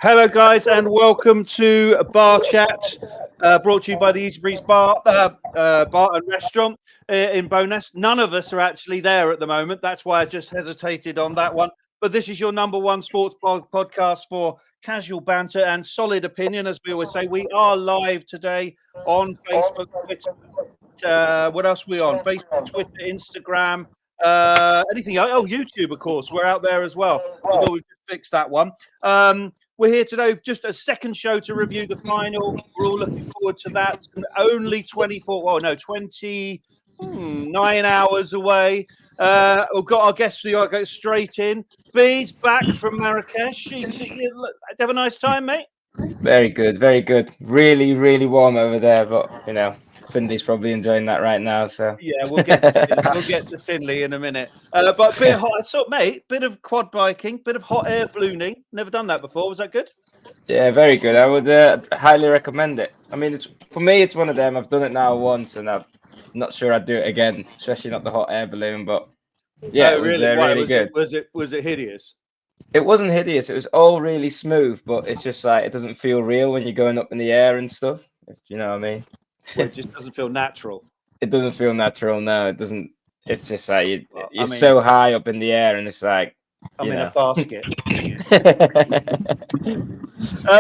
Hello, guys, and welcome to Bar Chat, brought to you by the Easy Breeze Bar and Restaurant in Bowness. None of us are actually there at the moment. That's why I just hesitated on that one. But this is your number one sports podcast for casual banter and solid opinion, as we always say. We are live today on Facebook, Twitter. What else are we on? Facebook, Twitter, Instagram. Anything? Oh, YouTube, of course. We're out there as well. Although we've just fixed that one. We're here today, just a second show to review the final. We're all looking forward to that. Only 29 hours away. We've got our guests. We go straight in. B's back from Marrakesh. Have a nice time, mate. Very good, very good. Really, really warm over there, but Finley's probably enjoying that right now. So yeah, we'll get to Finley in a minute. But a bit hot. I saw, mate, bit of quad biking, bit of hot air ballooning. Never done that before. Was that good? Yeah, very good. I would highly recommend it. I mean, for me, it's one of them. I've done it now once, and I'm not sure I'd do it again, especially not the hot air balloon. But yeah, it was really good. Was it hideous? It wasn't hideous. It was all really smooth, but it's just like it doesn't feel real when you're going up in the air and stuff. If you know what I mean. Well, it just doesn't feel natural. It doesn't feel natural. No, it doesn't. It's just like you're so high up in the air, and it's like I'm in a basket.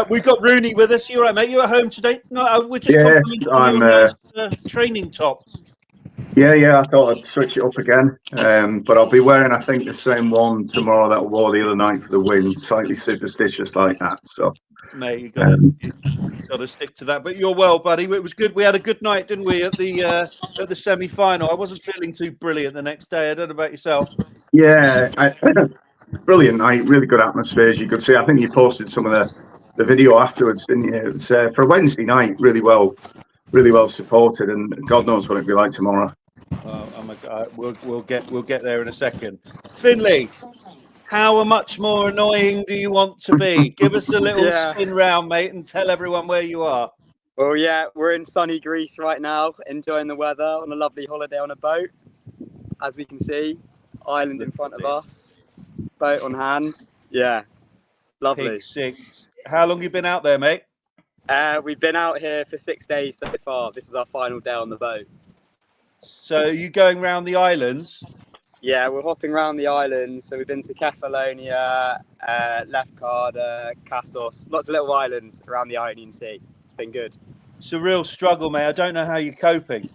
We've got Rooney with us. You right, mate? You at home today? No, we're just I'm training top. Yeah. I thought I'd switch it up again, but I'll be wearing, I think, the same one tomorrow that I wore the other night for the win. Slightly superstitious like that. So, mate, you got to stick to that. But you're well, buddy. It was good. We had a good night, didn't we, at the semi-final? I wasn't feeling too brilliant the next day. I don't know about yourself. Yeah, brilliant night. Really good atmosphere, as you could see. I think you posted some of the video afterwards, didn't you? It was for a Wednesday night, really well supported, and God knows what it'll be like tomorrow. Oh my God, we'll get there in a second. Finley, how much more annoying do you want to be? Give us a little spin round, mate, and tell everyone where you are. Well, yeah, we're in sunny Greece right now, enjoying the weather on a lovely holiday on a boat. As we can see, island in front of us, boat on hand. Yeah, lovely. Pig six. How long have you been out there, mate? We've been out here for 6 days so far. This is our final day on the boat. So you going around the islands? Yeah, we're hopping around the islands. So we've been to Kefalonia, Lefkada, Kastos, lots of little islands around the Ionian Sea. It's been good. It's a real struggle, mate. I don't know how you're coping.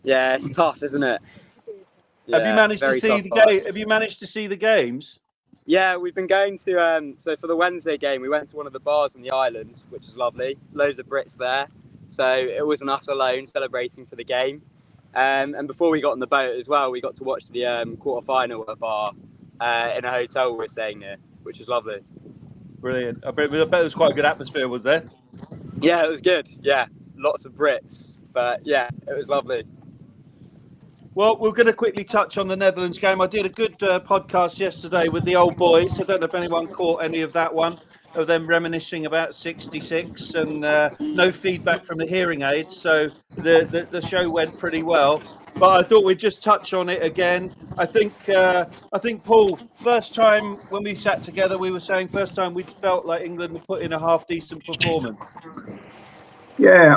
Yeah, it's tough, isn't it? Yeah, have you managed to see the game? Have you managed to see the games? Yeah, we've been going to, so for the Wednesday game, we went to one of the bars on the island, which was lovely. Loads of Brits there. So it wasn't us alone celebrating for the game. And before we got on the boat as well, we got to watch the quarter-final at a bar in a hotel we were staying near, which was lovely. Brilliant. I bet there was quite a good atmosphere, was there? Yeah, it was good. Yeah, lots of Brits. But yeah, it was lovely. Well, we're going to quickly touch on the Netherlands game. I did a good podcast yesterday with the old boys. I don't know if anyone caught any of that one, of them reminiscing about 66 and no feedback from the hearing aids. So the show went pretty well. But I thought we'd just touch on it again. I think, Paul, first time when we sat together, we were saying first time we felt like England would put in a half-decent performance. Yeah,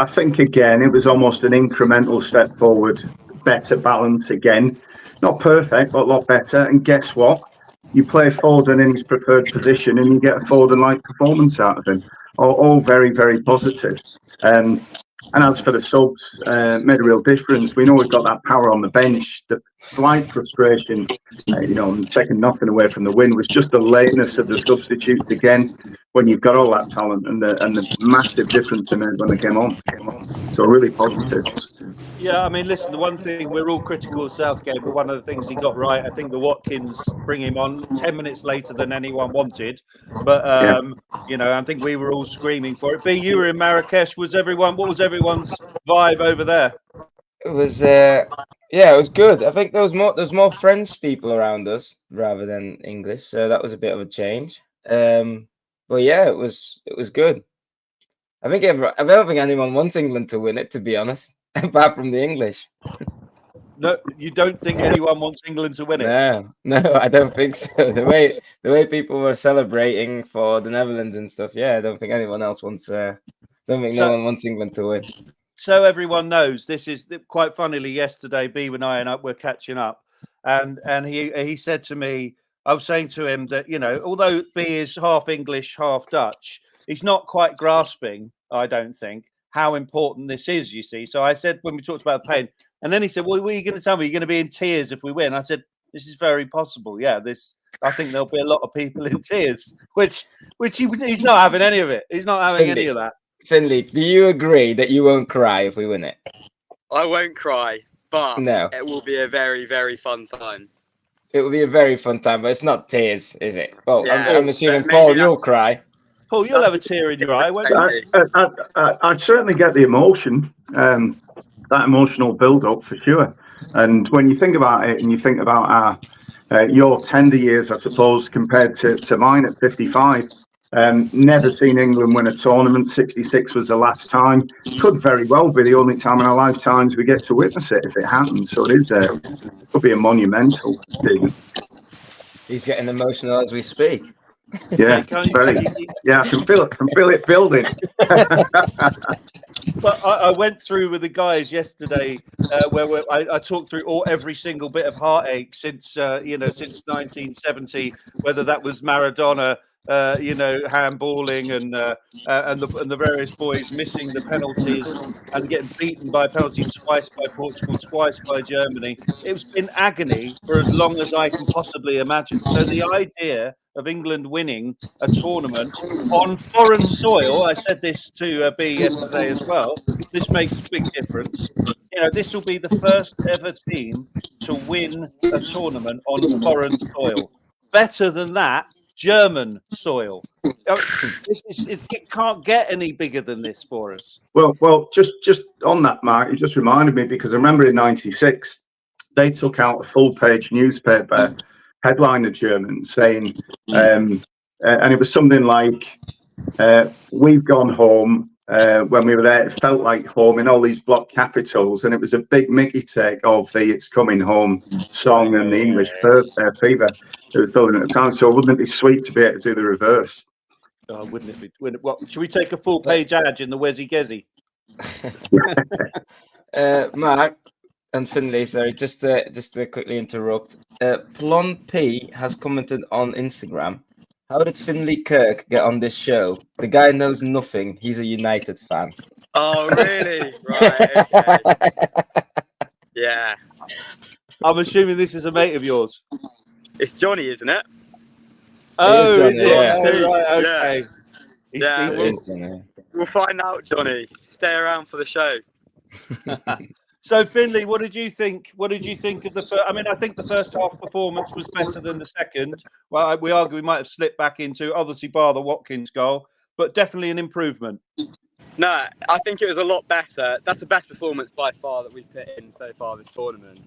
I think, again, it was almost an incremental step forward, better balance again. Not perfect, but a lot better. And guess what? You play Foden in his preferred position and you get a Foden-like performance out of him. All very, very positive. And as for the subs, made a real difference. We know we've got that power on the bench. The slight frustration, taking nothing away from the win, was just the lateness of the substitutes again. When you've got all that talent and the massive difference in it when they came on. So really positive. Yeah, I mean, listen, the one thing, we're all critical of Southgate, but one of the things he got right, I think the Watkins bring him on 10 minutes later than anyone wanted. But, I think we were all screaming for it. B, you were in Marrakesh. What was everyone's vibe over there? it was it was good. I think there was more French people around us rather than English, so that was a bit of a change. But yeah, it was good. I don't think anyone wants England to win it, to be honest, apart from the English. No, you don't think anyone wants England to win it? No, I don't think so. The way people were celebrating for the Netherlands and stuff, I don't think anyone else wants. Don't think no one wants England to win. So everyone knows, this is quite funnily. Yesterday, B and I were catching up, and he said to me, I was saying to him that, although B is half English, half Dutch, he's not quite grasping, I don't think, how important this is. You see, so I said when we talked about the pain. And then he said, "Well, what are you going to tell me? You're going to be in tears if we win." I said, "This is very possible. Yeah, I think there'll be a lot of people in tears." Which he's not having any of it. He's not having any of that. Finley, do you agree that you won't cry if we win it? I won't cry, but no, it will be a very, very fun time. It will be a very fun time, but it's not tears, is it? Well, Yeah, I'm assuming, Paul, you'll cry. Paul, you'll have a tear in your eye, won't you? I'd certainly get the emotion. That emotional build-up for sure. And when you think about it, and you think about your tender years, I suppose, compared to mine at 55, never seen England win a tournament. 66 was the last time. Could very well be the only time in our lifetimes we get to witness it if it happens. So it could be a monumental thing. He's getting emotional as we speak. Yeah, very. Yeah, I can feel it. I can feel it building. But I went through with the guys yesterday, where I talked through every single bit of heartache since 1970, whether that was Maradona, handballing and the various boys missing the penalties and getting beaten by penalties twice by Portugal, twice by Germany. It's been agony for as long as I can possibly imagine. So the idea of England winning a tournament on foreign soil, I said this to B yesterday as well, this makes a big difference. This will be the first ever team to win a tournament on foreign soil. Better than that, German soil. It can't get any bigger than this for us. Well, just on that, Mark, it just reminded me, because I remember in '96 they took out a full-page newspaper headline, the Germans, saying, and it was something like, "We've gone home." When we were there, it felt like home, in all these block capitals, and it was a big Mickey take of the "It's Coming Home" song and the English fever that was building at the time. So wouldn't it be sweet to be able to do the reverse? Oh, wouldn't it be? What, should we take a full-page ad in the Wezzy Gezzy? Mark and Finley, sorry, just to quickly interrupt. Plon P has commented on Instagram. How did Finley Kirk get on this show? The guy knows nothing. He's a United fan. Oh, really? Right. Okay. Yeah. I'm assuming this is a mate of yours. It's Johnny, isn't it? Oh, Johnny, yeah. Right, okay. Yeah. We'll find out, Johnny. Stay around for the show. So, Finley, what did you think? What did you think of the first? I mean, I think the first half performance was better than the second. Well, we argue we might have slipped back into, obviously, bar the Watkins goal, but definitely an improvement. No, I think it was a lot better. That's the best performance by far that we've put in so far this tournament.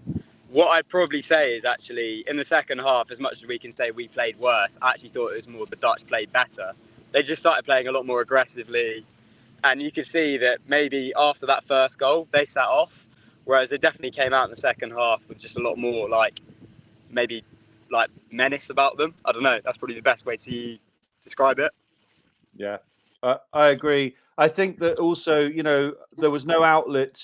What I'd probably say is, actually, in the second half, as much as we can say we played worse, I actually thought it was more the Dutch played better. They just started playing a lot more aggressively. And you could see that maybe after that first goal, they sat off. Whereas they definitely came out in the second half with just a lot more, menace about them. I don't know. That's probably the best way to describe it. Yeah, I agree. I think that also, there was no outlet.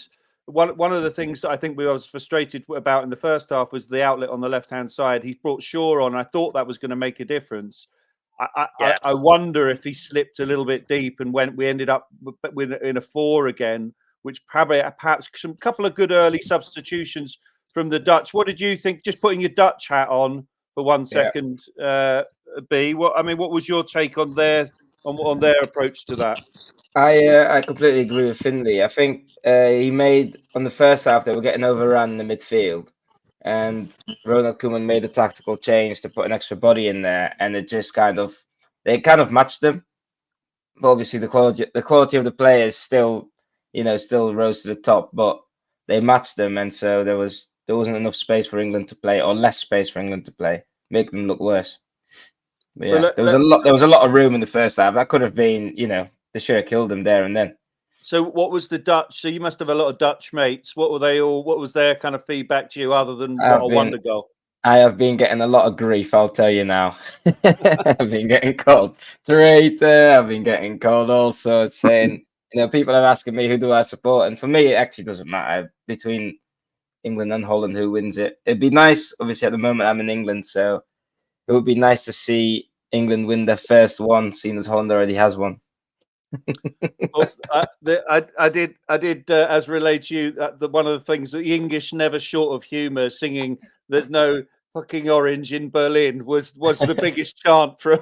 One of the things that I think we was frustrated about in the first half was the outlet on the left-hand side. He brought Shaw on. I thought that was going to make a difference. I wonder if he slipped a little bit deep and we ended up in a 4 again, which perhaps some couple of good early substitutions from the Dutch. What did you think? Just putting your Dutch hat on for 1 second, B. What was your take on their approach to that? I completely agree with Finley. I think he made, on the first half, they were getting overrun in the midfield, and Ronald Koeman made a tactical change to put an extra body in there, and it just kind of matched them. But obviously, the quality of the players still rose to the top, but they matched them, and so there wasn't enough space for England to play, or less space for England to play, make them look worse. But yeah, there was a lot of room in the first half. That could have been, they should have killed them there and then. So what was the Dutch? So you must have a lot of Dutch mates. What were they all? What was their kind of feedback to you other than what a wonder goal? I have been getting a lot of grief, I'll tell you now. I've been getting called traitor. I've been getting called all sorts, saying, people are asking me who do I support, and for me, it actually doesn't matter between England and Holland who wins it. It'd be nice, obviously, at the moment I'm in England, so it would be nice to see England win their first one, seeing as Holland already has one. Well, I did as relayed to you, one of the things that the English never short of humour singing "There's no fucking orange in Berlin" was the biggest chant for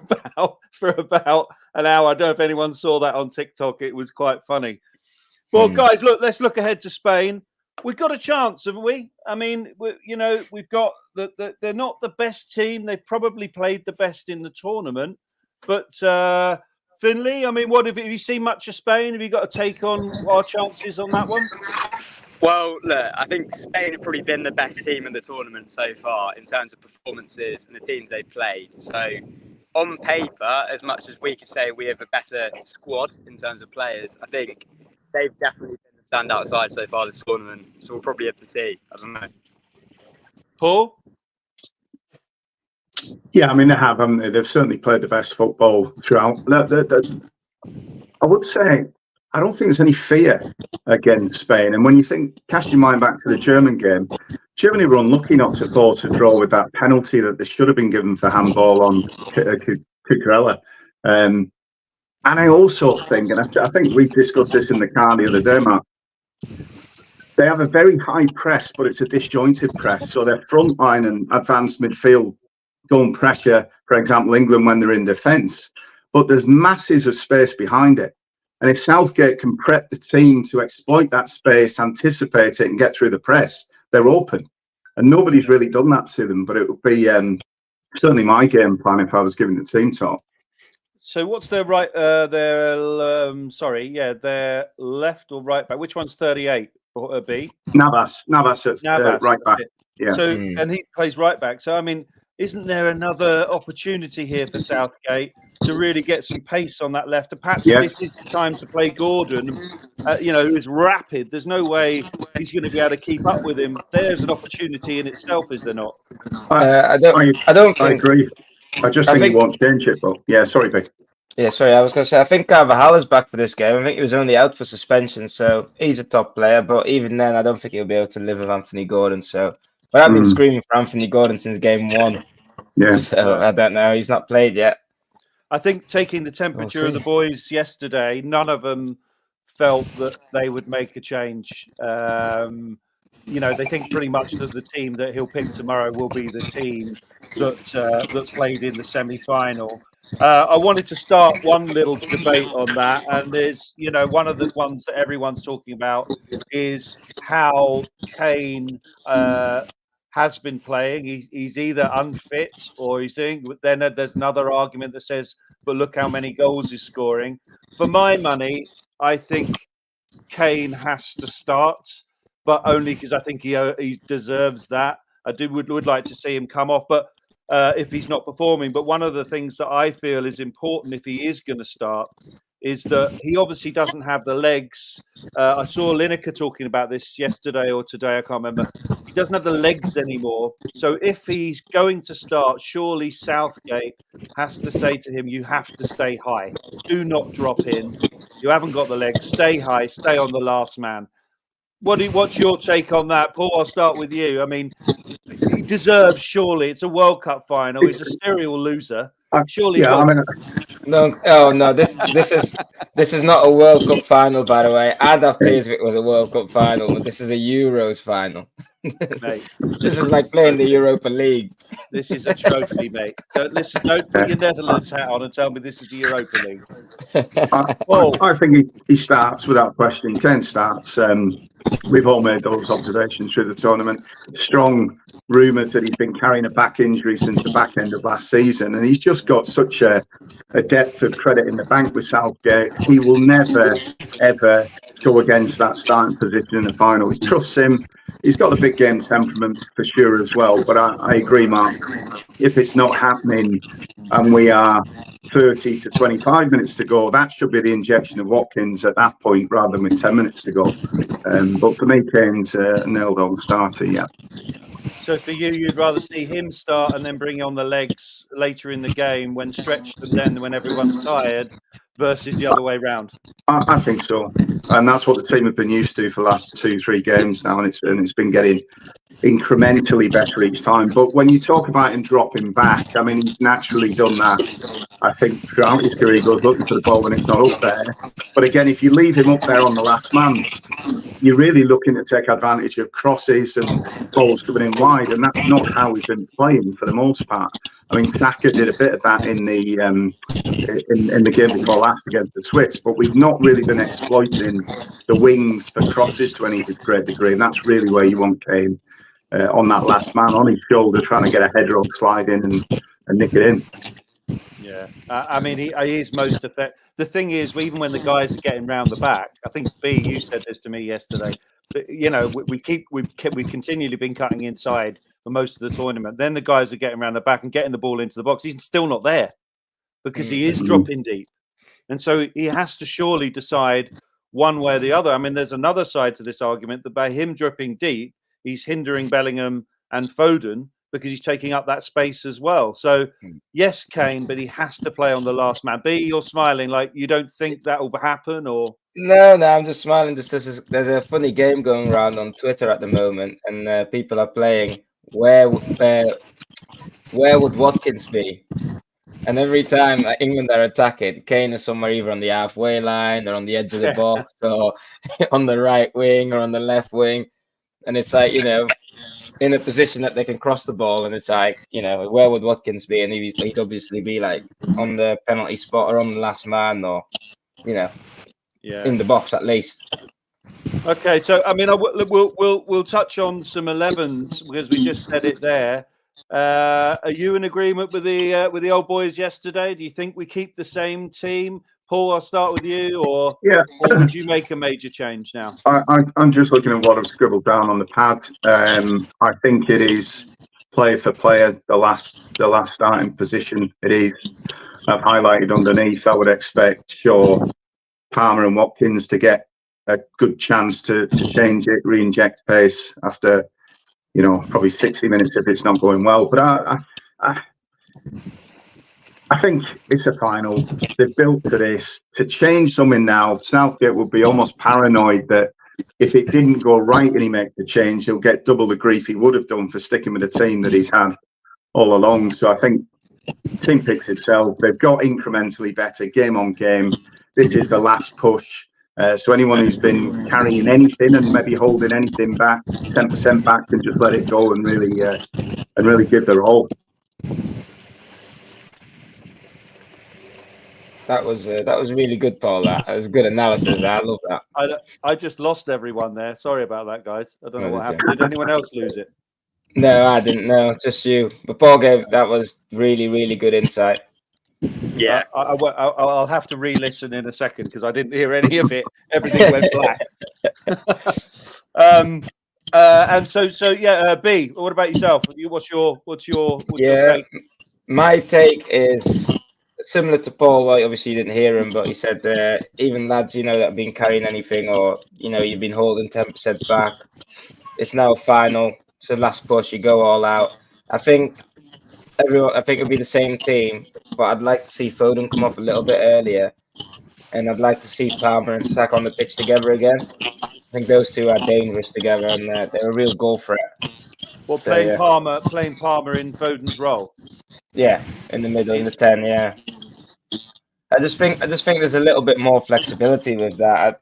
about an hour. I don't know if anyone saw that on TikTok. It was quite funny. Well, guys, let's look ahead to Spain. We've got a chance, haven't we? I mean, we've got they're not the best team. They've probably played the best in the tournament, but Finley, I mean, have you seen much of Spain? Have you got a take on our chances on that one? Well, look, I think Spain have probably been the best team in the tournament so far in terms of performances and the teams they've played. So, on paper, as much as we could say we have a better squad in terms of players, I think they've definitely been the standout side so far this tournament. So we'll probably have to see. I don't know. Paul? Yeah, I mean, they have, haven't they? They've certainly played the best football throughout. I would say, I don't think there's any fear against Spain. And when you cast your mind back to the German game, Germany were unlucky not to force a draw with that penalty that they should have been given for handball on Cucurella. And I also think, and I think we discussed this in the car the other day, Matt, they have a very high press, but it's a disjointed press. So their front line and advanced midfield don't pressure, for example, England when they're in defence. But there's masses of space behind it. And if Southgate can prep the team to exploit that space, anticipate it and get through the press, they're open. And nobody's really done that to them. But it would be certainly my game plan if I was giving the team talk. So what's their right, their left or right back? Which one's 38 or B? Navas at right back. Yeah. So, and he plays right back. So, I mean, isn't there another opportunity here for Southgate to really get some pace on that left? And perhaps this is the time to play Gordon, who's rapid. There's no way he's going to be able to keep up with him. There's an opportunity in itself, is there not? I agree. I think he won't change it, but yeah, sorry, Vic. Yeah, sorry, I was going to say, I think Carvajal's back for this game. I think he was only out for suspension, so he's a top player, but even then, I don't think he'll be able to live with Anthony Gordon, so... But I've been screaming for Anthony Gordon since game one. Yeah. So I don't know. He's not played yet. I think taking the temperature of the boys yesterday, none of them felt that they would make a change. They think pretty much that the team that he'll pick tomorrow will be the team that played in the semi-final. I wanted to start one little debate on that, and there's, one of the ones that everyone's talking about is how Kane has been playing. He's either unfit or he's doing. Then there's another argument that says, but look how many goals he's scoring. For my money, I think Kane has to start, but only because I think he deserves that. I would like to see him come off, but if he's not performing. But one of the things that I feel is important if he is going to start is that he obviously doesn't have the legs. I saw Lineker talking about this yesterday or today, I can't remember. He doesn't have the legs anymore. So if he's going to start, surely Southgate has to say to him, you have to stay high. Do not drop in. You haven't got the legs. Stay high. Stay on the last man. What's your take on that? Paul, I'll start with you. I mean, he deserves, surely. It's a World Cup final. He's a serial loser. Surely. No, this is not a World Cup final, by the way. I'd have tears if it was a World Cup final, but this is a Euros final. Mate, this is like playing the Europa League. This is a trophy, mate. Don't put your Netherlands hat on and tell me this is the Europa League. I think he starts without question. Kane starts. We've all made those observations through the tournament. Strong rumours that he's been carrying a back injury since the back end of last season, and he's just got such a depth of credit in the bank with Southgate. He will never, ever go against that starting position in the final. He trusts him. he's got a big game temperament for sure as well. But I agree, Mark. If it's not happening and we are 30 to 25 minutes to go, that should be the injection of Watkins at that point rather than with 10 minutes to go. But for me, Kane's a nailed-on starter, yeah. So for you, you'd rather see him start and then bring on the legs later in the game when stretched and then when everyone's tired versus the other way round? I think so. And that's what the team have been used to for the last 2-3 games now, and it's been getting incrementally better each time. But when you talk about him dropping back, I mean, he's naturally done that. I think throughout his career, he goes looking for the ball when it's not up there. But again, if you leave him up there on the last man, you're really looking to take advantage of crosses and balls coming in wide, and that's not how we've been playing for the most part. I mean, Saka did a bit of that in the game before last against the Swiss, but we've not really been exploiting the wings for crosses to any great degree, and that's really where you want Kane on that last man, on his shoulder, trying to get a header on slide in and nick it in. Yeah, I mean, he is most effective. The thing is, even when the guys are getting round the back, I think B, you said this to me yesterday. But, you know, we've continually been cutting inside for most of the tournament. Then the guys are getting around the back and getting the ball into the box. He's still not there because he is dropping deep, and so he has to surely decide one way or the other. I mean, there's another side to this argument that by him dropping deep, he's hindering Bellingham and Foden, because he's taking up that space as well. So, yes, Kane, but he has to play on the last man. B, you're smiling like you don't think that will happen, or? No, I'm just smiling. There's a funny game going around on Twitter at the moment, and people are playing where would Watkins be? And every time England are attacking, Kane is somewhere either on the halfway line or on the edge of the box or on the right wing or on the left wing. And it's like, you know, in a position that they can cross the ball, and it's like, you know, where would Watkins be? And he'd obviously be like on the penalty spot or on the last man, or, you know, in the box at least. Okay, so I mean, we'll touch on some 11s because we just said it there. Are you in agreement with the old boys yesterday? Do you think we keep the same team? Paul, I'll start with you, or would you make a major change now? I'm just looking at what I've scribbled down on the pad. I think it is player for player, the last starting position. It is. I've highlighted underneath. I would expect Shaw, Palmer, and Watkins to get a good chance to change it, re-inject pace after, you know, probably 60 minutes if it's not going well. But I think it's a final. They've built to this. To change something now, Southgate would be almost paranoid that if it didn't go right and he makes the change, he'll get double the grief he would have done for sticking with a team that he's had all along. So I think the team picks itself. They've got incrementally better game on game. This is the last push. So anyone who's been carrying anything and maybe holding anything back, 10% back, can just let it go and really give their all. That was really good, Paul. That was good analysis. I love that. I just lost everyone there. Sorry about that, guys. I don't know what happened. Did anyone else lose it? No, I didn't. No, just you. But Paul that was really, really good insight. Yeah, I'll have to re-listen in a second because I didn't hear any of it. Everything went black. And so yeah. B, what about yourself? What's your take? My take is similar to Paul. Like, obviously you didn't hear him, but he said even lads, you know, that have been carrying anything, or, you know, you've been holding 10% back, it's now a final. It's the last push. You go all out. I think it'll be the same team, but I'd like to see Foden come off a little bit earlier, and I'd like to see Palmer and Saka on the pitch together again. I think those two are dangerous together, and they're a real goal threat. Well, playing Palmer in Foden's role. Yeah, in the middle, in the 10. Yeah, I just think there's a little bit more flexibility with that.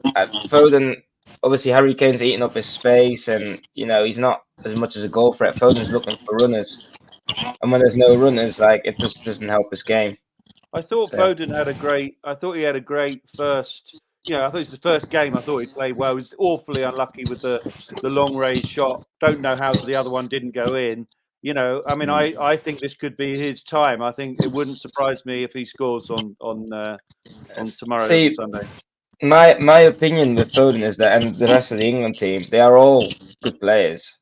Foden, obviously, Harry Kane's eating up his space, and, you know, he's not as much as a goal threat. Foden's looking for runners, and when there's no runners, like, it just doesn't help his game. I thought Foden had a great. I thought he had a great first. You know, I thought it's the first game. I thought he played well. He was awfully unlucky with the long range shot. Don't know how the other one didn't go in. You know, I mean, I think this could be his time. I think it wouldn't surprise me if he scores on tomorrow, Sunday. my opinion with Foden is that, and the rest of the England team, they are all good players,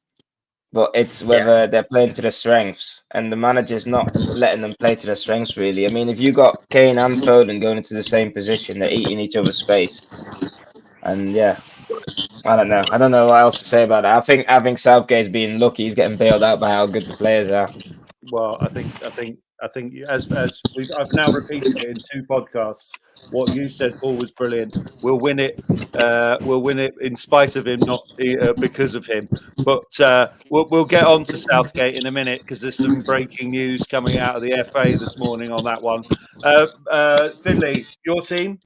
but it's whether they're playing to their strengths, and the manager's not letting them play to their strengths. Really, I mean, if you got Kane and Foden going into the same position, they're eating each other's space, and yeah. I don't know. I don't know what else to say about it. I think Southgate's being lucky. He's getting bailed out by how good the players are. Well, I think I've now repeated it in 2 podcasts. What you said, Paul, was brilliant. We'll win it. We'll win it in spite of him, not because of him. But we'll get on to Southgate in a minute because there's some breaking news coming out of the FA this morning on that one. Finley, your team?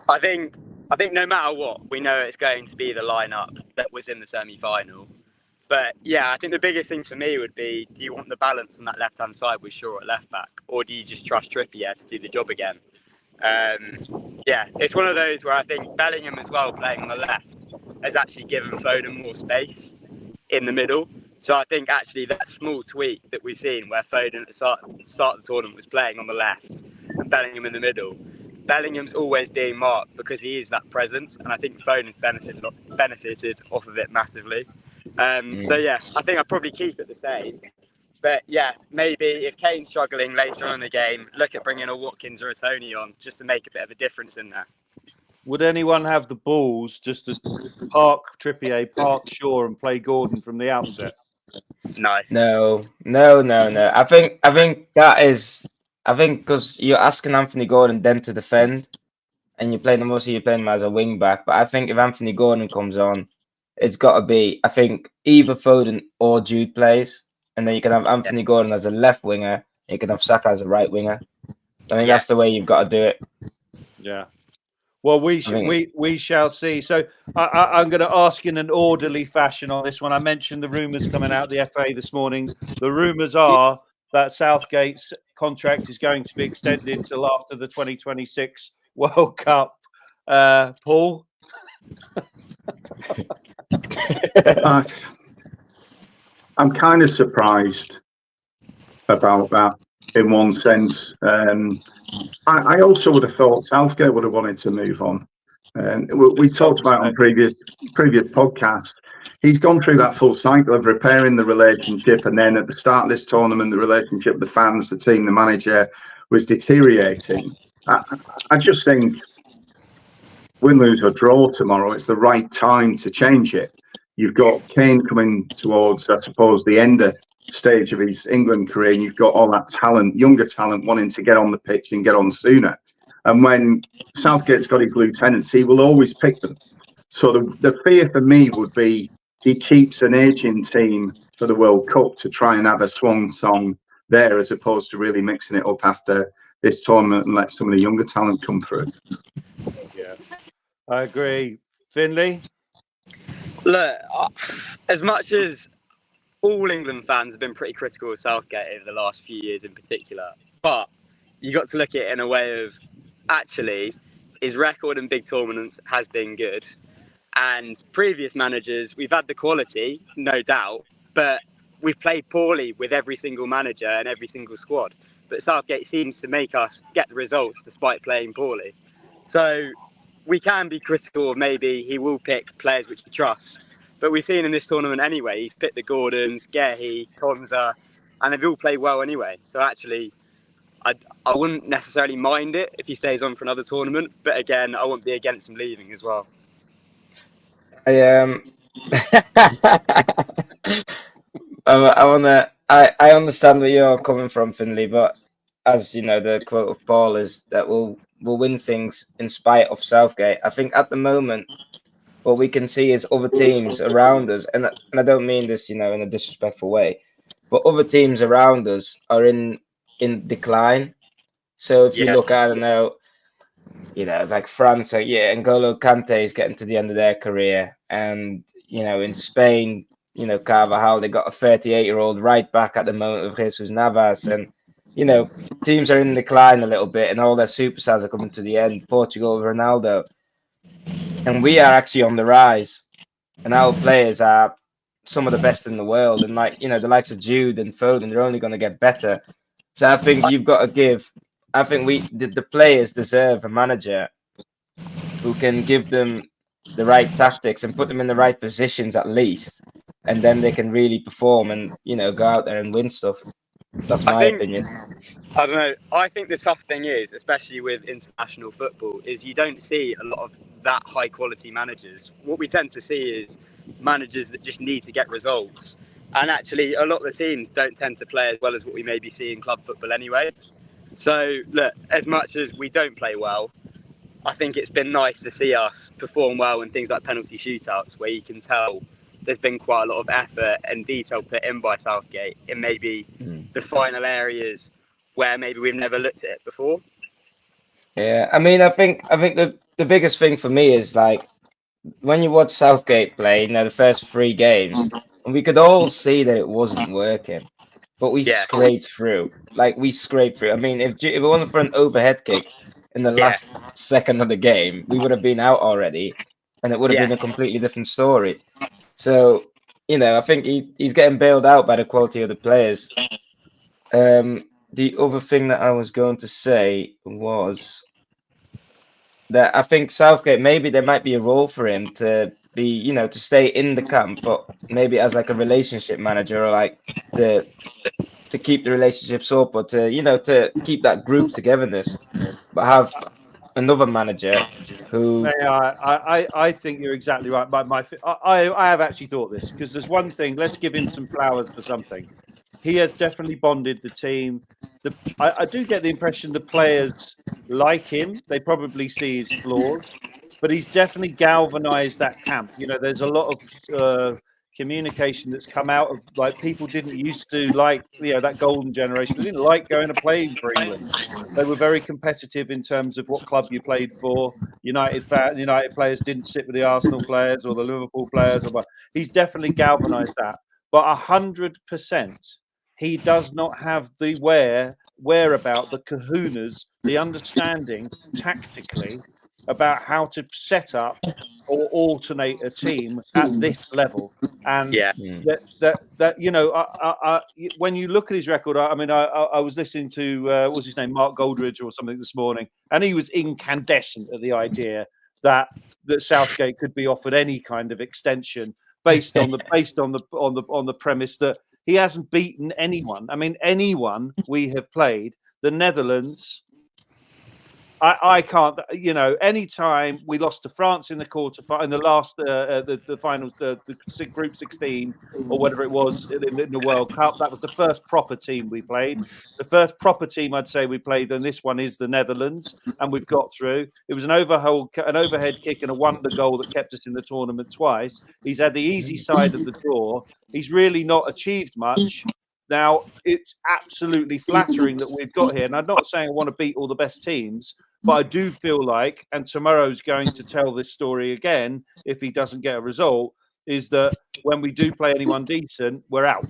I think no matter what, we know it's going to be the lineup that was in the semi-final. But yeah, I think the biggest thing for me would be: do you want the balance on that left-hand side with Shaw at left back, or do you just trust Trippier to do the job again? Yeah, it's one of those where I think Bellingham as well, playing on the left, has actually given Foden more space in the middle. So I think actually that small tweak that we've seen, where Foden at the start of the tournament was playing on the left and Bellingham in the middle, Bellingham's always being marked because he is that presence, and I think Foden's benefited off of it massively. So yeah, I think I'd probably keep it the same. But yeah, maybe if Kane's struggling later on in the game, look at bringing a Watkins or a Tony on just to make a bit of a difference in there. Would anyone have the balls just to park Trippier, park Shaw, and play Gordon from the outset? No. I think that is. I think because you're asking Anthony Gordon then to defend, and you're playing him as a wing back. But I think if Anthony Gordon comes on, it's got to be, I think, either Foden or Jude plays, and then you can have Anthony Gordon as a left winger, and you can have Saka as a right winger. I think that's the way you've got to do it. Yeah. Well, we shall see. So I'm going to ask in an orderly fashion on this one. I mentioned the rumours coming out of the FA this morning. The rumours are that Southgate's contract is going to be extended till after the 2026 World Cup. Paul? I'm kind of surprised about that in one sense. I also would have thought Southgate would have wanted to move on. We talked about on previous podcasts. He's gone through that full cycle of repairing the relationship, and then at the start of this tournament, the relationship with the fans, the team, the manager was deteriorating. I just think win, lose or draw tomorrow, it's the right time to change it. You've got Kane coming towards, I suppose, the end stage of his England career, and you've got all that talent, younger talent, wanting to get on the pitch and get on sooner. And when Southgate's got his lieutenants, he will always pick them. So the fear for me would be he keeps an aging team for the World Cup to try and have a swan song there, as opposed to really mixing it up after this tournament and let some of the younger talent come through. Yeah, I agree. Finley? Look, as much as all England fans have been pretty critical of Southgate over the last few years in particular, but you got to look at it in a way of actually his record in big tournaments has been good, and previous managers, we've had the quality, no doubt, but we've played poorly with every single manager and every single squad. But Southgate seems to make us get the results despite playing poorly. So we can be critical of maybe he will pick players which he trusts. But we've seen in this tournament anyway, he's picked the Gordons, Gehi, Konza, and they've all played well anyway. So actually, I wouldn't necessarily mind it if he stays on for another tournament. But again, I wouldn't be against him leaving as well. I understand where you're coming from, Finley, but as you know, the quote of Paul is that we'll win things in spite of Southgate. I think at the moment, what we can see is other teams around us, and I don't mean this, in a disrespectful way, but other teams around us are in decline. So if you look, I don't know, like France, N'Golo Kante is getting to the end of their career, and in Spain, Carvajal, they got a 38-year-old right back at the moment of Jesus Navas, and teams are in decline a little bit, and all their superstars are coming to the end. Portugal, Ronaldo, and we are actually on the rise, and our players are some of the best in the world, and the likes of Jude and Foden, they're only going to get better. So I think you've got to give. I think the players deserve a manager who can give them the right tactics and put them in the right positions at least, and then they can really perform and go out there and win stuff. That's my opinion. I don't know. I think the tough thing is, especially with international football, is you don't see a lot of that high quality managers. What we tend to see is managers that just need to get results. And actually, a lot of the teams don't tend to play as well as what we maybe see in club football anyway. So, look, as much as we don't play well, I think it's been nice to see us perform well in things like penalty shootouts, where you can tell there's been quite a lot of effort and detail put in by Southgate in maybe the final areas where maybe we've never looked at it before. Yeah, I mean, I think the biggest thing for me is like when you watch Southgate play, the first 3 games, and we could all see that it wasn't working, but we scraped through. Like we scraped through. I mean, if it wasn't for an overhead kick in the last second of the game, we would have been out already, and it would have been a completely different story. So, I think he's getting bailed out by the quality of the players. The other thing that I was going to say was that I think Southgate, maybe there might be a role for him to be, to stay in the camp, but maybe as like a relationship manager, or like to keep the relationships up, or to keep that group togetherness, but have another manager who. I think you're exactly right. I have actually thought this, because there's one thing. Let's give him some flowers for something. He has definitely bonded the team. I do get the impression the players like him. They probably see his flaws, but he's definitely galvanized that camp. There's a lot of communication that's come out of, like, people didn't used to like, that golden generation. They didn't like going to play for England. They were very competitive in terms of what club you played for. United players didn't sit with the Arsenal players or the Liverpool players. He's definitely galvanized that. But 100%, he does not have the whereabout, the kahunas, the understanding tactically about how to set up or alternate a team at this level. And when you look at his record, I was listening to what's his name, Mark Goldridge or something this morning, and he was incandescent at the idea that Southgate could be offered any kind of extension based on the premise that he hasn't beaten anyone. I mean, anyone we have played, the Netherlands. I can't. Anytime we lost to France in the in the last the finals, the Group 16 or whatever it was in the World Cup, that was the first proper team we played. The first proper team I'd say we played, and this one is the Netherlands, and we've got through. It was an overhead kick and a wonder goal that kept us in the tournament twice. He's had the easy side of the draw. He's really not achieved much. Now, it's absolutely flattering that we've got here. And I'm not saying I want to beat all the best teams, but I do feel like, and tomorrow's going to tell this story again, if he doesn't get a result, is that when we do play anyone decent, we're out.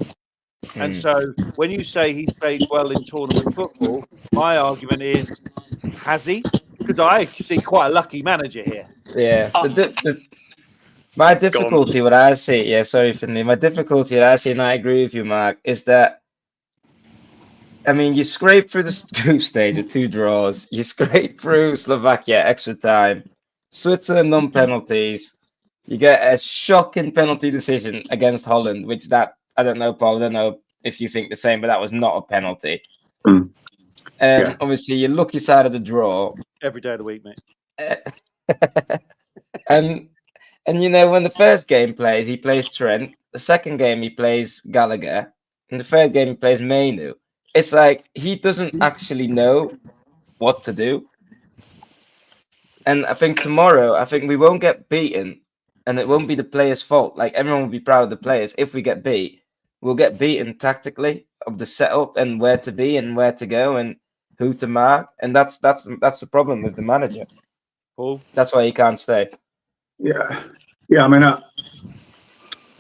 And so when you say he's played well in tournament football, my argument is, has he? Because I see quite a lucky manager here. Yeah. My difficulty, what I see, sorry, Finley. My difficulty, what I see, and I agree with you, Mark, is that, I mean, you scrape through the group stage with 2 draws. You scrape through Slovakia, extra time. Switzerland, non-penalties. You get a shocking penalty decision against Holland, which I don't know, Paul, I don't know if you think the same, but that was not a penalty. Obviously, your lucky side of the draw. Every day of the week, mate. And when the first game plays, he plays Trent. The second game, he plays Gallagher. And the third game, he plays Mainu. It's like he doesn't actually know what to do. And I think tomorrow, we won't get beaten. And it won't be the players' fault. Like, everyone will be proud of the players. If we get beat, we'll get beaten tactically of the setup and where to be and where to go and who to mark. And that's the problem with the manager. Paul? That's why he can't stay. Yeah. I mean, I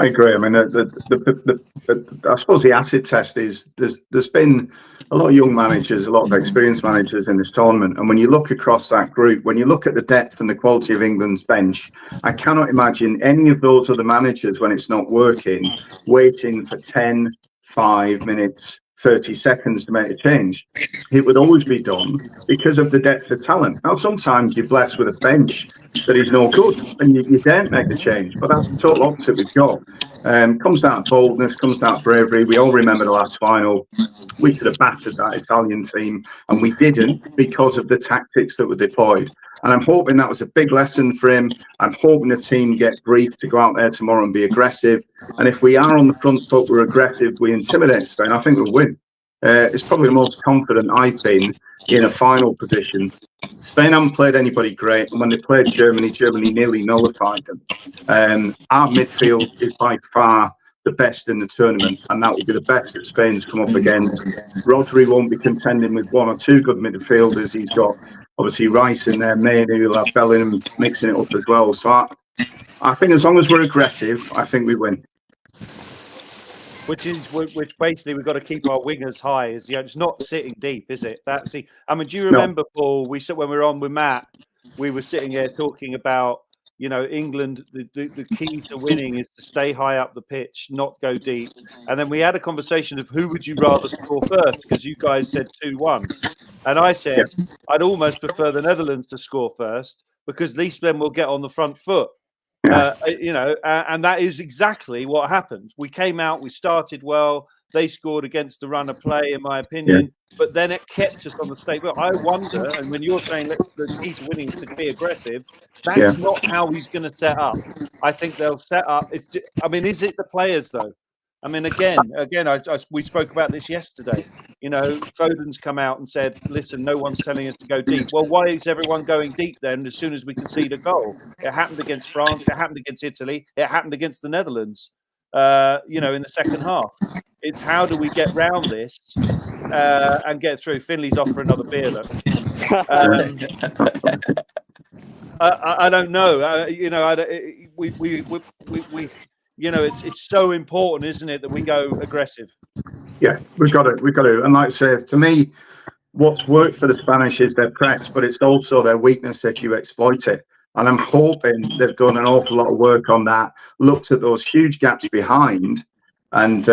agree. I mean, I suppose the acid test is there's been a lot of young managers, a lot of experienced managers in this tournament, and when you look across that group, when you look at the depth and the quality of England's bench, I cannot imagine any of those other managers, when it's not working, waiting for 10, 5 minutes, 30 seconds to make a change. It would always be done because of the depth of talent. Now, sometimes you're blessed with a bench that is no good and you daren't make the change, but that's the total opposite we've got. Comes down to boldness, comes down to bravery. We all remember the last final. We should have battered that Italian team, and we didn't because of the tactics that were deployed. And I'm hoping that was a big lesson for him. I'm hoping the team get briefed to go out there tomorrow and be aggressive. And if we are on the front foot, we're aggressive, we intimidate Spain, I think we'll win. It's probably the most confident I've been in a final position. Spain haven't played anybody great, and when they played Germany, Germany nearly nullified them. Our midfield is by far the best in the tournament, and that will be the best that Spain's come up against. Rodri won't be contending with one or two good midfielders. He's got obviously Rice in there, maybe he'll have Bellingham mixing it up as well. So I think as long as we're aggressive, I think we win. Which basically we've got to keep our wingers high. Is it's not sitting deep, is it? That's the. I mean, do you remember, Paul? We said when we were on with Matt, we were sitting here talking about England. The key to winning is to stay high up the pitch, not go deep. And then we had a conversation of who would you rather score first, because you guys said 2-1, and I said I'd almost prefer the Netherlands to score first because at least then we'll get on the front foot. And that is exactly what happened. We came out, we started well. They scored against the run of play, in my opinion, but then it kept us on the stage. Well, I wonder, and when you're saying the key to winning is to be aggressive, that's not how he's going to set up. I think they'll set up. Is it the players though? I mean, again, we spoke about this yesterday. Foden's come out and said, listen, no one's telling us to go deep. Well, why is everyone going deep then as soon as we concede a goal? It happened against France. It happened against Italy. It happened against the Netherlands, in the second half. It's how do we get round this and get through? Finley's off for another beer, though. I don't know. It's so important, isn't it, that we go aggressive? Yeah, we've got to. And like I say, to me, what's worked for the Spanish is their press, but it's also their weakness if you exploit it. And I'm hoping they've done an awful lot of work on that, looked at those huge gaps behind and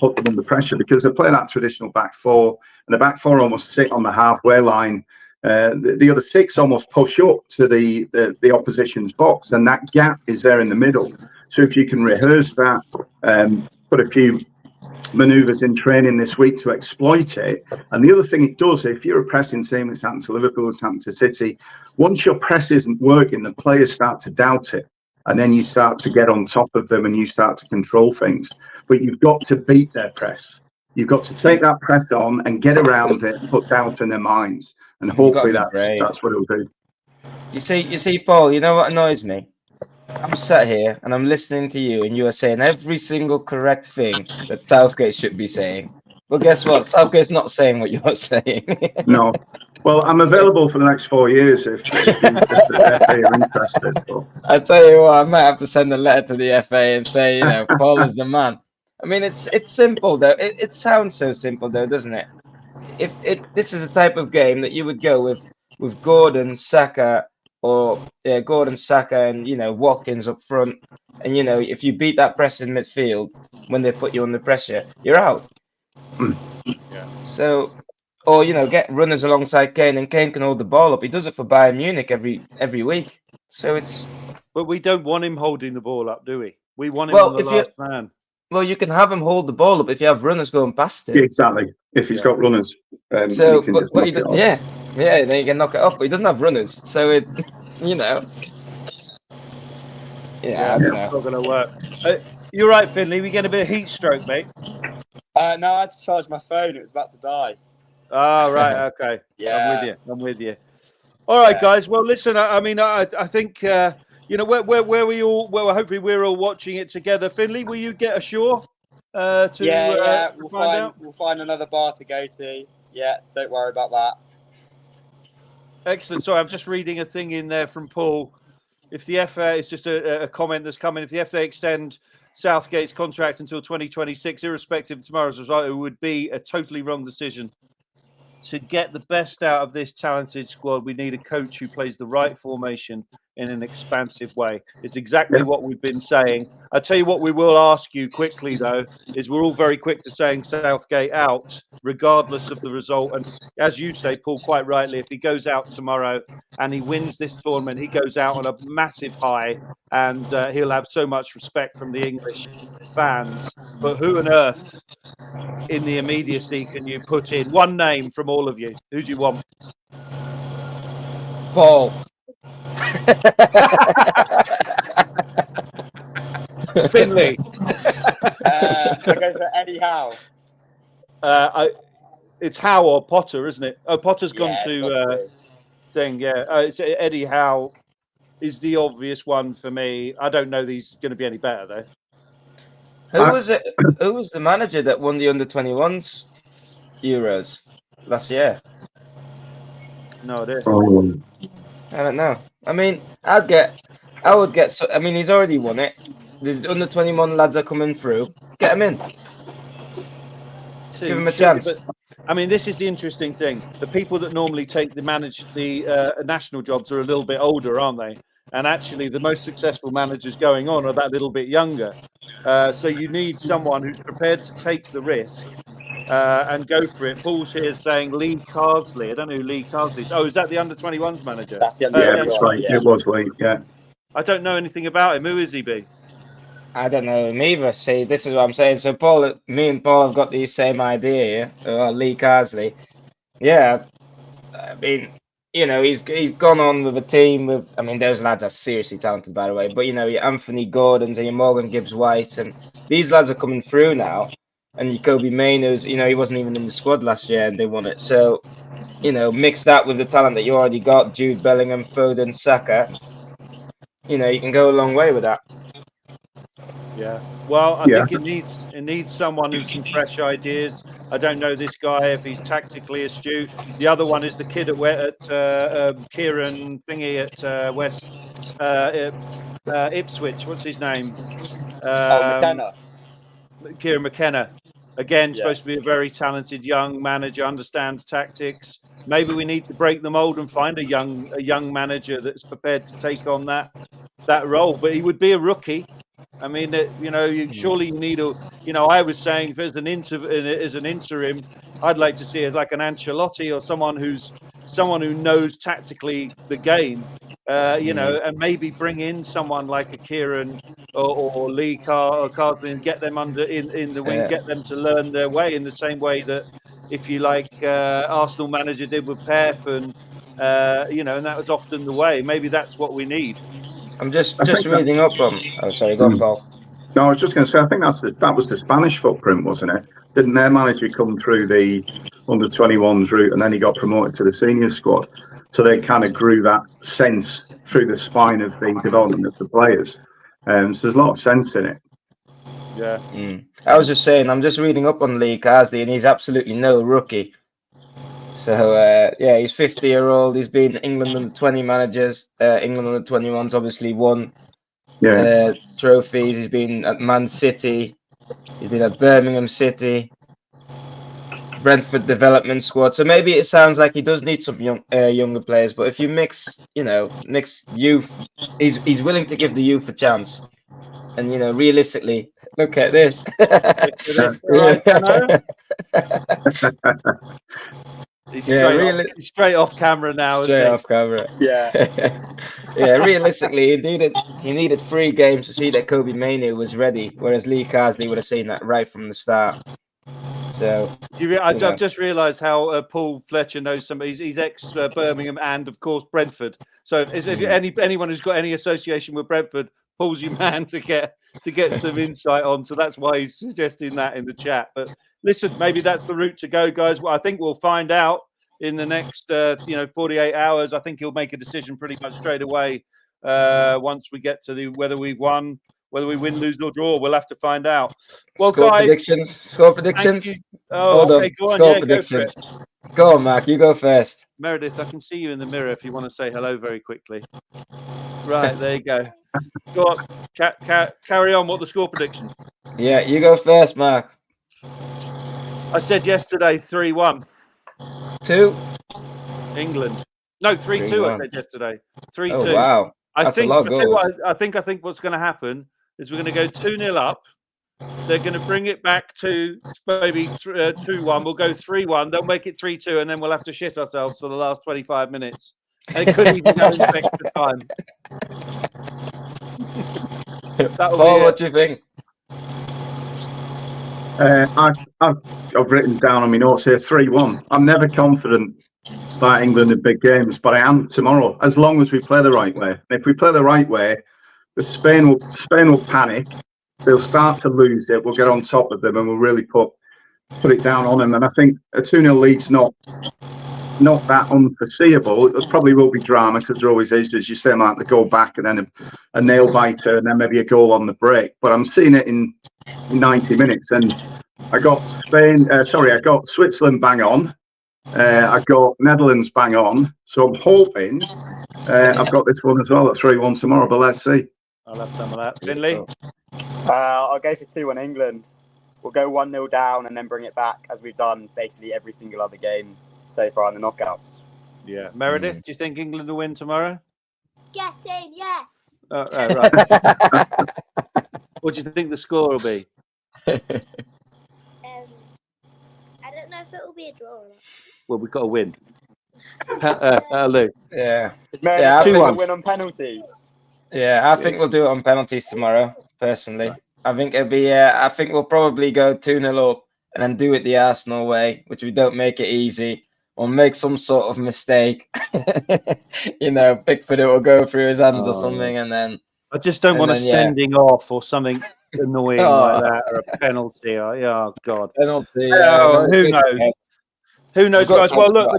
put them under pressure, because they play that traditional back four, and the back four almost sit on the halfway line. The other six almost push up to the opposition's box, and that gap is there in the middle. So if you can rehearse that, put a few manoeuvres in training this week to exploit it. And the other thing it does, if you're a pressing team, it's happened to Liverpool, it's happened to City, once your press isn't working, the players start to doubt it. And then you start to get on top of them and you start to control things. But you've got to beat their press. You've got to take that press on and get around it, put doubt in their minds. And hopefully that's what it'll do. You see, Paul, you know what annoys me? I'm sat here and I'm listening to you, and you are saying every single correct thing that Southgate should be saying. But guess what? Southgate's not saying what you're saying. No. Well, I'm available for the next 4 years if the FA are interested. But I tell you what, I might have to send a letter to the FA and say, Paul is the man. I mean, it's simple though. It sounds so simple though, doesn't it? This is a type of game that you would go with Gordon, Saka, and Watkins up front, and if you beat that press in midfield when they put you under pressure, you're out. Yeah. So, or get runners alongside Kane, and Kane can hold the ball up. He does it for Bayern Munich every week. So it's. But we don't want him holding the ball up, do we? We want him on the last man. Well, you can have him hold the ball up if you have runners going past him. Yeah, exactly. If he's got runners. Then you can knock it off. But he doesn't have runners, so it, I don't know. It's not going to work. You're right, Finley. We get a bit of heat stroke, mate. No, I had to charge my phone. It was about to die. Oh, right. Okay. Yeah. I'm with you. All right, guys. Well, listen. I think where we all. Well, hopefully we're all watching it together. Finley, will you get ashore? We'll find another bar to go to. Yeah, don't worry about that. Excellent. Sorry, I'm just reading a thing in there from Paul. If the FA, it's just a comment that's coming. If the FA extend Southgate's contract until 2026, irrespective of tomorrow's result, it would be a totally wrong decision. To get the best out of this talented squad, we need a coach who plays the right formation in an expansive way. It's exactly what we've been saying. I tell you what, we will ask you quickly though, is we're all very quick to saying Southgate out, regardless of the result. And as you say, Paul, quite rightly, if he goes out tomorrow and he wins this tournament, he goes out on a massive high, and he'll have so much respect from the English fans. But who on earth in the immediacy can you put in? One name from all of you. Who do you want? Paul. Finley. I go for Eddie Howe. It's Howe or Potter, isn't it? Oh, Potter's gone to possibly. thing. Yeah, it's Eddie Howe is the obvious one for me. I don't know these going to be any better though. Who was it? Who was the manager that won the under-21s Euros last year? No idea. I don't know. I mean, I would get. So, I mean, he's already won it. The under-21 lads are coming through. Get him in. Give him a chance. But, I mean, this is the interesting thing. The people that normally take the national jobs are a little bit older, aren't they? And actually, the most successful managers going on are that little bit younger. So you need someone who's prepared to take the risk and go for it. Paul's here saying Lee Carsley. I don't know who Lee Carsley is. Oh, is that the under-21s manager? That's the Yeah, that's right. Yeah. It was Lee. Yeah. I don't know anything about him. Who is he, B? I don't know him either. See, this is what I'm saying. So me and Paul have got the same idea. Lee Carsley. Yeah, I mean, you know, he's gone on with a team with. I mean, those lads are seriously talented, by the way. But you know, your Anthony Gordons and your Morgan Gibbs-White, and these lads are coming through now. And your Kobe Mainoo's, you know, he wasn't even in the squad last year, and they won it. So, you know, mix that with the talent that you already got, Jude Bellingham, Foden, Saka. You know, you can go a long way with that. Yeah. Well, I think it needs someone who's some fresh ideas. I don't know this guy if he's tactically astute. The other one is the kid at Kieran Thingy at West Ipswich. What's his name? McKenna. Kieran McKenna. Again, supposed to be a very talented young manager, understands tactics. Maybe we need to break the mold and find a young manager that's prepared to take on that role. But he would be a rookie. I mean, you know, you surely need a. You know, I was saying if as an interim, I'd like to see it like an Ancelotti or someone who knows tactically the game. You know, and maybe bring in someone like a Kieran or Lee Carsley and get them under in the wing, get them to learn their way in the same way that, if you like, Arsenal manager did with Pep, and you know, and that was often the way. Maybe that's what we need. I'm just reading up on. Oh, sorry, go on, Paul. No, I was just going to say, I think that was the Spanish footprint, wasn't it? Didn't their manager come through the under-21s route, and then he got promoted to the senior squad? So they kind of grew that sense through the spine of the development of the players. So there's a lot of sense in it. Yeah. I was just saying, I'm just reading up on Lee Carsley, and he's absolutely no rookie. So, yeah, he's 50-year-old. He's been England under-20 managers. England under-21s obviously won trophies. He's been at Man City. He's been at Birmingham City. Brentford development squad. So maybe it sounds like he does need some younger players. But if you mix youth, he's willing to give the youth a chance. And, you know, realistically, look at this. He's straight off camera now. Straight off camera. Yeah. Yeah, realistically, he needed 3 games to see that Kobe Mainoo was ready, whereas Lee Carsley would have seen that right from the start. So I've just realised how Paul Fletcher knows somebody. He's ex Birmingham and of course Brentford. So if anyone who's got any association with Brentford, Paul's your man to get some insight on. So that's why he's suggesting that in the chat. But listen, maybe that's the route to go, guys. Well, I think we'll find out in the next 48 hours. I think he'll make a decision pretty much straight away once we get to whether we won. Whether we win, lose, or draw, we'll have to find out. Well, score guys, predictions. Oh, okay, go on. Score predictions. Go on, Mark. You go first. Meredith, I can see you in the mirror if you want to say hello very quickly. Right, there you go. Go on. Carry on. What the score prediction? Yeah, you go first, Mark. I said yesterday 3-1. 2. England. No, 3-2. I said yesterday. 3-2. Oh wow. I think goals. I think what's going to happen is we're going to go 2-0 up. They're going to bring it back to maybe 2-1. We'll go 3-1. They'll make it 3-2, and then we'll have to shit ourselves for the last 25 minutes. And it could even go into extra time. Paul, what do you think? I've written down on my notes here 3-1. I'm never confident about England in big games, but I am tomorrow, as long as we play the right way. And if we play the right way, Spain will panic. They'll start to lose it. We'll get on top of them, and we'll really put it down on them. And I think a 2-0 lead's not that unforeseeable. It probably will be drama, because there always is, as you say, Mark, the go back and then a nail biter and then maybe a goal on the break. But I'm seeing it in 90 minutes, and I got Switzerland bang on. I got Netherlands bang on. So I'm hoping I've got this one as well at 3-1 tomorrow. But let's see. I'll have some of that. Finley? I'll go for 2-1 England. We'll go 1-0 down and then bring it back, as we've done basically every single other game so far in the knockouts. Yeah. Meredith, do you think England will win tomorrow? Get in, yes. Right. What do you think the score will be? I don't know if it will be a draw or not. Well, we've got to win. Lou. Yeah. I think we'll win on penalties. Yeah, I think we'll do it on penalties tomorrow, personally. I think it'll be. I think we'll probably go 2-0 up and then do it the Arsenal way, which we don't make it easy, or make some sort of mistake. Pickford will go through his hands or something, and then. I just don't want a sending off or something annoying like that, or a penalty. Oh God! Penalty. Who knows? Who knows, guys? Well, look,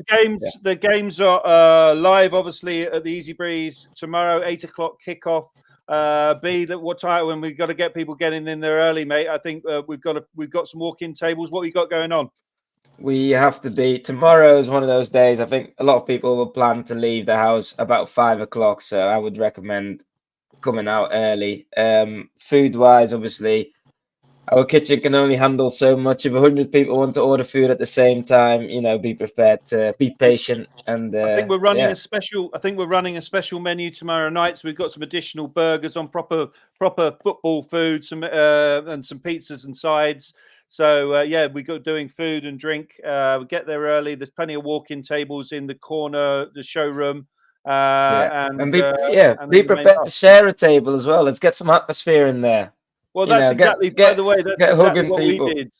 the games are live, obviously, at the Easy Breeze tomorrow, 8:00 kickoff. What time? When we've got to get people getting in there early, mate. I think we've got some walk-in tables. What we got going on? We have to be. Tomorrow is one of those days. I think a lot of people will plan to leave the house about 5:00, so I would recommend coming out early. Food-wise, obviously, our kitchen can only handle so much. If 100 people want to order food at the same time, be prepared to be patient. And I think we're running a special. I think we're running a special menu tomorrow night. So we've got some additional burgers on proper football food, and some pizzas and sides. So we got doing food and drink. We get there early. There's plenty of walk-in tables in the corner, the showroom. Be prepared to share a table as well. Let's get some atmosphere in there. Well, that's exactly. By the way, that's exactly what we did.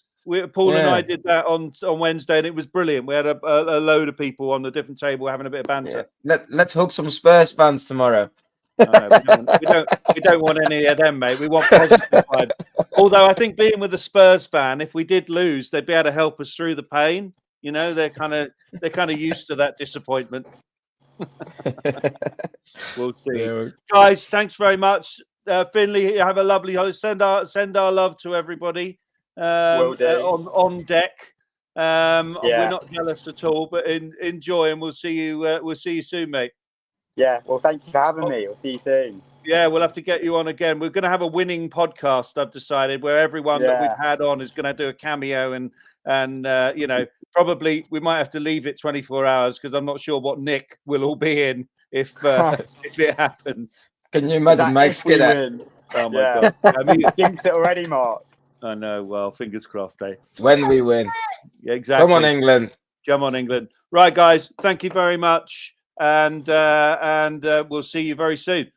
Paul and I did that on Wednesday, and it was brilliant. We had a load of people on the different table having a bit of banter. Yeah. Let's hug some Spurs fans tomorrow. We don't want any of them, mate. We want positive vibes. Although I think being with a Spurs fan, if we did lose, they'd be able to help us through the pain. They're kind of used to that disappointment. We'll see, guys. Thanks very much, Finley. Have a lovely holiday. Send our love to everybody on deck. We're not jealous at all, but enjoy, and we'll see you soon, mate. Yeah, well, thank you for having me. We'll see you soon. Yeah, we'll have to get you on again. We're going to have a winning podcast, I've decided, where everyone that we've had on is going to do a cameo, and probably we might have to leave it 24 hours, because I'm not sure what Nick will all be in if it happens. Can you imagine Mike Skinner? Oh my God! Jinxed it already, Mark. I know. Well, fingers crossed, eh? When we win. Yeah, exactly. Come on, England. Come on, England. Right, guys. Thank you very much, and we'll see you very soon.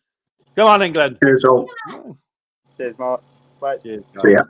Come on, England. Cheers, all. Cheers, Mark. Bye. Cheers, see ya.